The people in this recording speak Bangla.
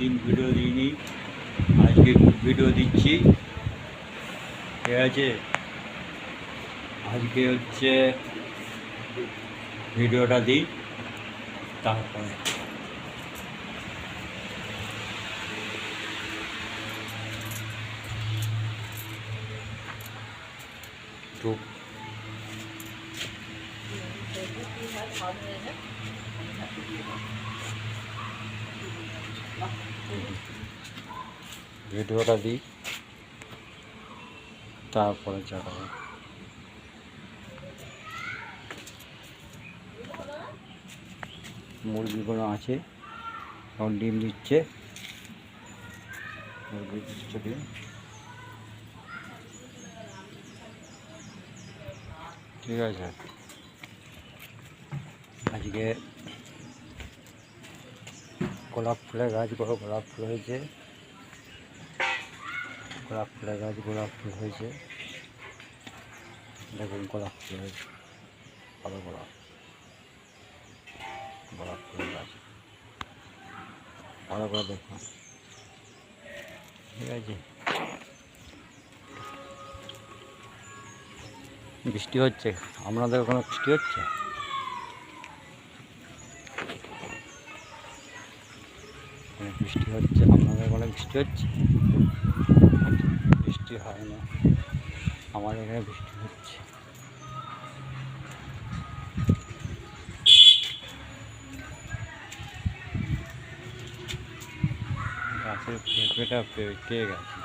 দিন ভিডিও দিইনি, আজকে ভিডিও দিচ্ছি। ঠিক আছে, আজকে হচ্ছে ভিডিওটা দিই, তারপরে ভিডিওটা দিই, তারপরে চালাবো। মুরগিগুলো আছে, এখন ডিম দিচ্ছে, মুরগি দিচ্ছে ডিম। ঠিক আছে, আজকে গোলাপ ফুলের গাছগুলো গোলাপ ফুল হয়েছে, গোলাপ ফুলের গাছ গোলাপ ফুল হয়েছে। দেখুন গোলাপ ফুল হয়েছে, ভালো গোলাপ গোলাপ ফুলের গাছ ভালো করে দেখুন। ঠিক আছে, বৃষ্টি হচ্ছে, আপনাদের ওখানে বৃষ্টি হচ্ছে? বৃষ্টি হচ্ছে, আপনাদের ওখানে বৃষ্টি হচ্ছে? বৃষ্টি হয় না, আমার এখানে বৃষ্টি হচ্ছে। গাছের পেঁপেটা পেকে গেছে।